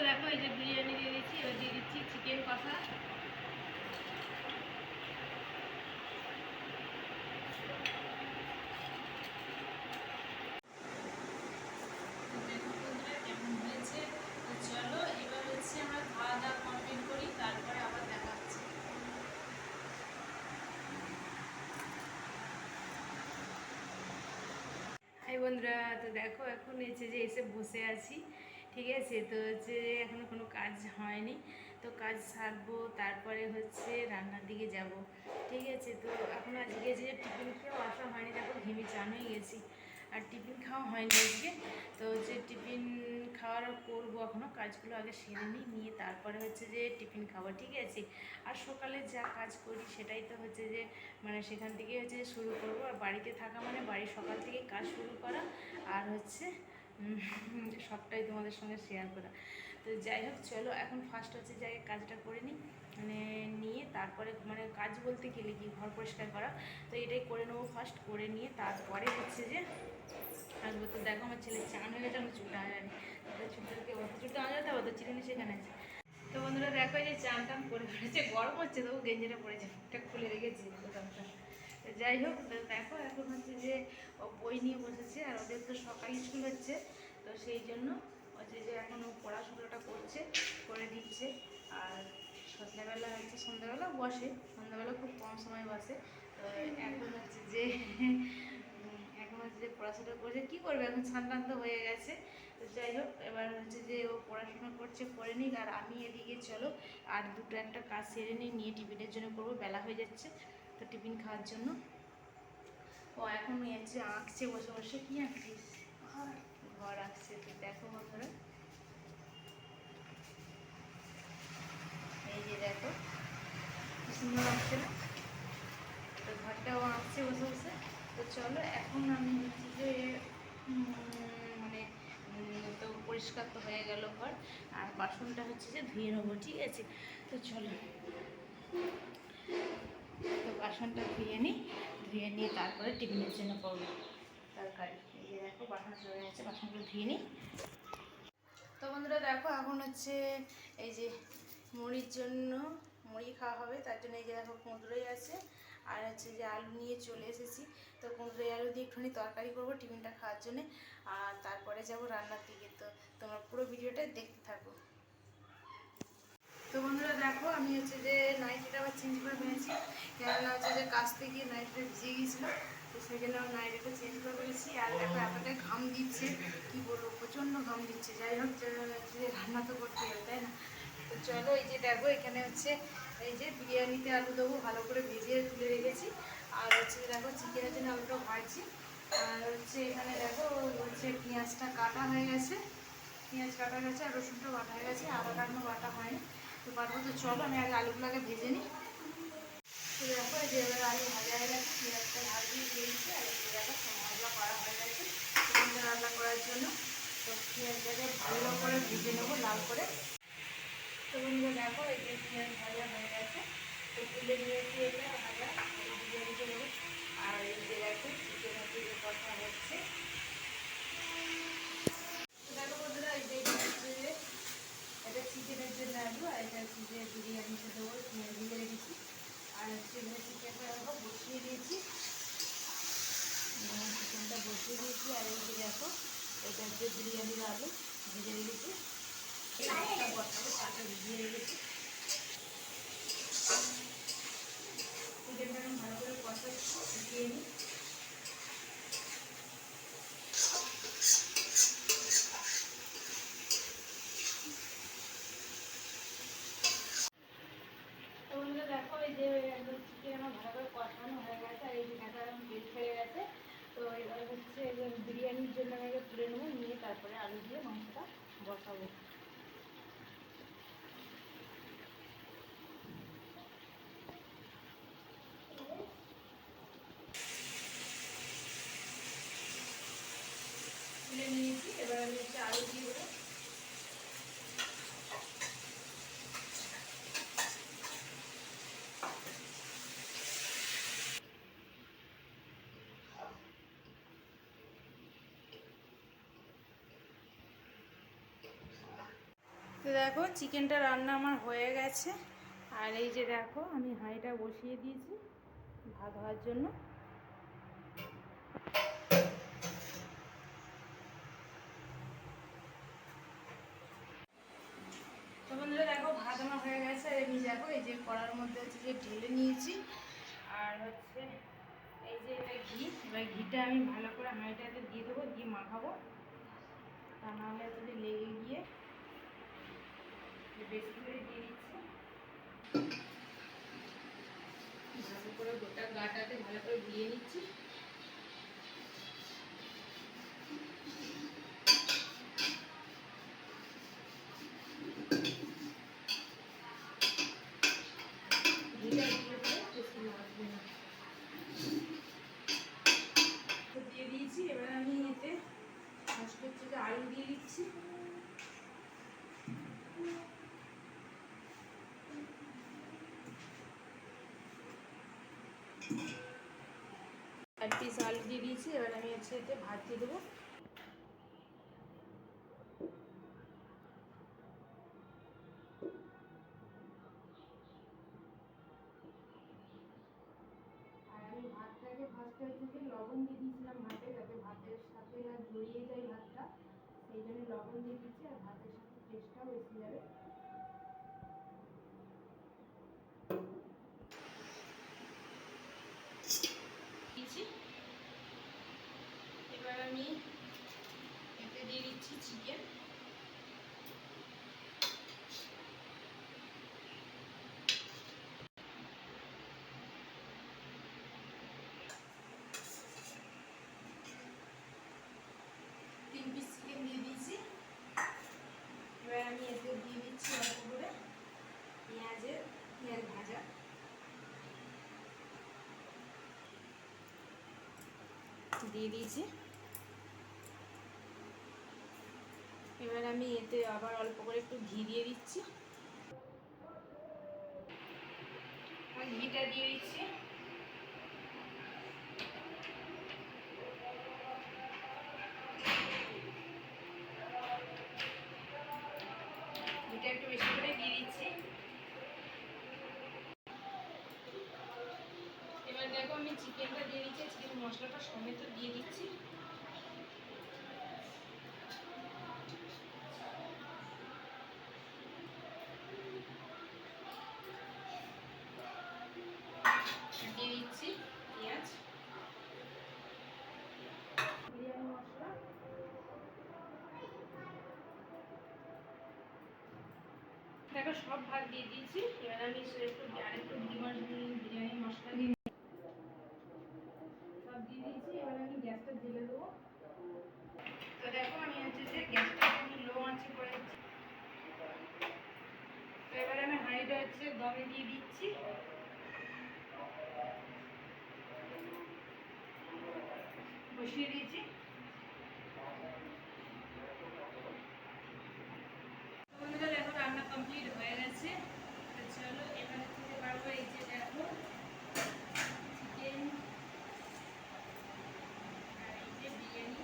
দেখো এই যে বিরিয়ানি দিয়ে দিচ্ছি, এবার দিয়ে দিচ্ছি চিকেন কষা। কেমন হয়েছে চলো এবার হচ্ছে আমরা খাওয়া দাওয়া কমপ্লিট করি, তারপরে আবার দেখা হচ্ছে। হাই বন্ধুরা, তো দেখো এখন হচ্ছে যে এসে বসে আছি, ঠিক আছে। তো হচ্ছে এখনও কোনো কাজ হয়নি, তো কাজ সারবো তারপরে হচ্ছে রান্নার দিকে যাব, ঠিক আছে। তো এখন আজকে যে টিফিন খেয়েও আসা হয়নি, দেখো ঘেমে চান হয়ে গেছি, আর টিফিন খাওয়া হয়নি আজকে। তো হচ্ছে টিফিন খাওয়ার করবো, এখনও কাজগুলো আগে সেরে নিয়ে তারপরে হচ্ছে যে টিফিন খাবো, ঠিক আছে। আর সকালে যা কাজ করি সেটাই তো হচ্ছে যে মানে সেখান থেকে হচ্ছে শুরু করব। আর বাড়িতে থাকা মানে বাড়ির সকাল থেকে কাজ শুরু করা, আর হচ্ছে সবটাই তোমাদের সঙ্গে শেয়ার করা। তো যাই হোক চলো এখন ফার্স্ট হচ্ছে যে কাজটা করে নিই, মানে নিয়ে তারপরে মানে কাজ বলতে গেলে কি ঘর পরিষ্কার করা, তো এটাই করে নেবো ফার্স্ট, করে নিয়ে তারপরে হচ্ছে যে আসবো। তো দেখো আমার ছেলে চান হয়ে গেছে, আমার চুলটা আনে চুলটাকে অত চুলটা আনা যেতে অত চিরুনি সেখানে আছে। তো বন্ধুরা দেখো যে চান টান করে ফেলেছে, গরম হচ্ছে তবু গেঞ্জিটা পড়েছে, মুখটা খুলে রেখেছি দোকানটা। যাই হোক দেখো এখন হচ্ছে যে বই নিয়ে বসেছে, আর ওদের তো সকাল স্কুল হচ্ছে, তো সেই জন্য হচ্ছে যে এখন ও পড়াশোনাটা করছে, করে দিচ্ছে। আর সন্ধ্যাবেলা বসে, সন্ধ্যাবেলা খুব কম সময় বসে। তো এখন হচ্ছে যে এখন হচ্ছে যে পড়াশোনা করছে, কী করবে এখন শান্ত হয়ে গেছে। তো যাই হোক এবার হচ্ছে যে ও পড়াশোনা করছে, করে নিক, আর আমি এদিকে চলো আর দুটো একটা কাজ সেরে নিয়ে টিফিনের জন্য করবো, বেলা হয়ে যাচ্ছে তো টিফিন খাওয়ার জন্য। ও এখন হচ্ছে আঁকছে বসে বসে। কি আঁকছিস? ঘর আঁকছে। তো দেখো বন্ধুরা এই যে দেখো কি সুন্দর আঁকছে না, তো ঘরটাও আঁকছে বসে বসে। তো চলো এখন আমি হচ্ছে যে মানে তো পরিষ্কার তো হয়ে গেল ঘর, আর বাসনটা হচ্ছে যে ধুয়ে নেবো, ঠিক আছে। তো চলো তো বাসনটা ধুয়ে নিই, ধুয়ে নিয়ে তারপরে টিফিনের জন্য করবো তরকারি। এই যে দেখো বাসন চলে গেছে, বাসনগুলো ধুয়ে নিই। তো বন্ধুরা দেখো এখন হচ্ছে এই যে মুড়ির জন্য মুড়ি খাওয়া হবে, তার জন্য এই যে দেখো কুঁদরোই আছে, আর হচ্ছে যে আলু নিয়ে চলে এসেছি। তো কুঁদরোই আলু দিয়ে একটুখানি তরকারি করবো টিফিনটা খাওয়ার জন্যে, আর তারপরে যাব রান্নার দিকে। তো তোমরা পুরো ভিডিওটা দেখতে থাকো। তো বন্ধুরা দেখো আমি হচ্ছে যে নাইটিটা আবার চেঞ্জ করে ফেলেছি, কেননা হচ্ছে যে কাচতে গিয়ে নাইটিটা ভিজে গিয়েছিলো, তো সেই জন্য আমার নাইটিটা চেঞ্জ করে ফেলেছি। আর দেখো এতটাই ঘাম দিচ্ছে, কি বলবো প্রচণ্ড ঘাম দিচ্ছে। যাই হোক যে রান্না তো করতে হবে, তাই না। তো চলো এই যে দেখো এখানে হচ্ছে এই যে বিরিয়ানিতে আলু দেবো, ভালো করে ভেজে তুলে রেখেছি। আর হচ্ছে দেখো চিকেনের জন্য আলুটা ভাজছি। আর হচ্ছে এখানে দেখো হচ্ছে পেঁয়াজটা কাটা হয়ে গেছে, পেঁয়াজ কাটা গেছে, আর রসুনটা বাটা হয়ে গেছে, আদাটা এখনো বাটা হয়নি। তো পারবো, তো চলো আমি আগে আলুগুলোকে ভেজে নিই। তো দেখো এই যে এবার আলু ভাজা হয়ে গেছে, পেঁয়াজটা ভাজিয়ে দিয়ে দিচ্ছি, আর এই যে দেখো মশলা করা হয়ে গেছে চিকেনটা রান্না করার জন্য। তো পেঁয়াজটাকে ভালো করে ভেজে নেবো লাল করে। তো বন্ধুরা দেখো এই যে পেঁয়াজ ভাজা হয়ে গেছে, তো তুলে নিয়েছি এটা ভাজা বিরিয়ানিতে নেবো। আর এই যে দেখো চিকেন হচ্ছে যে কথা হচ্ছে। তো দেখো বন্ধুরা এই যে এটা হচ্ছে যে এটা চিকেনের জন্য আলু, আর এটা হচ্ছে যে বিরিয়ানিতে দেবো, ভেজে রেখেছি। আর হচ্ছে এখানে চিকেনটা দেখো বসিয়ে দিয়েছি, চিকেনটা বসিয়ে দিয়েছি। আর এই যে দেখো এটা হচ্ছে বিরিয়ানির আলু ভেজে রেখেছি, একটা বসাবো তাকে ভিজিয়ে রেখেছি। চিকেনটা আমি ভালো করে কষিয়ে নিই। তো বন্ধুরা দেখো এই যে একদম চিকেন আমার ভালো করে কষানো হয়ে গেছে, আর এই যে ঢাকা তেল ছেড়ে গেছে। তো এবার হচ্ছে বিরিয়ানির জন্য আমি আগে তুলে নেবো, নিয়ে তারপরে আলু দিয়ে মাংসটা বসাবো। তুলে নিয়েছি, এবার আমি হচ্ছে আলু দিয়ে দেবো। তো দেখো চিকেনটা রান্না আমার হয়ে গেছে। আর এই যে দেখো আমি হাঁড়িটা বসিয়ে দিয়েছি ভাত হওয়ার জন্য। তো বন্ধুরা দেখো ভাত আমার হয়ে গেছে। আর আমি দেখো এই যে কড়ার মধ্যে হচ্ছে যে ঢেলে নিয়েছি। আর হচ্ছে এই যে এটা ঘি, এবার ঘিটা আমি ভালো করে হাঁড়িটাতে দিয়ে দেবো, দিয়ে মাখাবো, তা নাহলে যদি লেগে গিয়ে বেশি করে দিয়ে দিচ্ছি। ভালো করে গোটা গাটাতে ভালো করে দিয়ে নিচ্ছি। ঘিটা দিয়ে বেশি লাগবে না, দিয়ে দিয়েছি। এবার আমি এতে ফার্স্ট হচ্ছে যে আলু দিয়ে দিচ্ছি। এক পিস আলু দিয়ে দিয়েছি। এবার আমি হচ্ছে এতে ভাত দিয়ে দেবো। আর আমি ভাতটাকে ফার্স্টে হচ্ছে যে লবণ দিয়ে দিয়েছিলাম ভাতে, যাতে ভাতের সাথে না জড়িয়ে যায় ভাতটা, সেই জন্য লবণ দিয়ে দিচ্ছি। আর ভাতের সাথে টেস্টটাও এসে যাবে। এবার আমি এতে দিয়ে দিচ্ছি চিকেন। তিন পিস চিকেন দিয়ে দিয়েছি। এবার আমি এতে দিয়ে দিচ্ছি অল্প করে পেঁয়াজ ভাজা। দিয়ে দিয়েছি। এবার আমি এতে আবার অল্প করে একটু ঘি দিয়ে দিচ্ছি। ঘিটা দিয়ে দিচ্ছি। ঘিটা একটু বেশি করে দিয়ে দিচ্ছি। এবার দেখো আমি চিকেনটা দিয়ে দিচ্ছি, চিকেন মশলাটা সমেত দিয়ে দিচ্ছি। দিয়ে দিচ্ছি পেঁয়াজ, বিরিয়ানি মশলা, দেখো সব ভাগ দিয়ে দিয়েছি। এবার আমি আরেকটু বিরিয়ানি মশলা দিয়ে সব দিয়ে দিয়েছি। এবার আমি গ্যাসটা জ্বেলে দেবো। তো দেখো আমি হচ্ছে যে গ্যাসটা একটু লো আঁচে করে দিচ্ছি। তো এবার আমি হাঁড়িটা হচ্ছে দমে দিয়ে দিচ্ছি। বসিয়ে দিয়েছি। বন্ধুরা দেখো রান্না কমপ্লিট হয়ে গেছে। চলো এবারে থেকে পারবো। এই যে দেখো চিকেন আর এই যে বিরিয়ানি।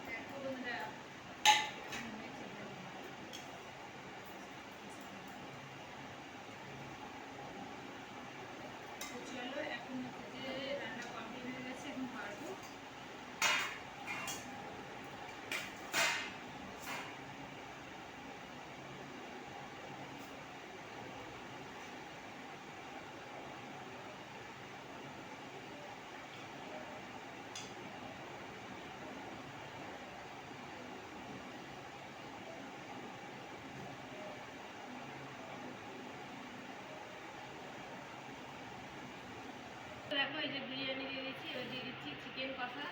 দেখো বন্ধুরা চলো এখন হচ্ছে রান্না কমপ্লিট হয়ে গেছে, এখন পারবো। দেখো এই যে বিরিয়ানি দিয়ে দিচ্ছি, এবার দিয়ে দিচ্ছি চিকেন কষা।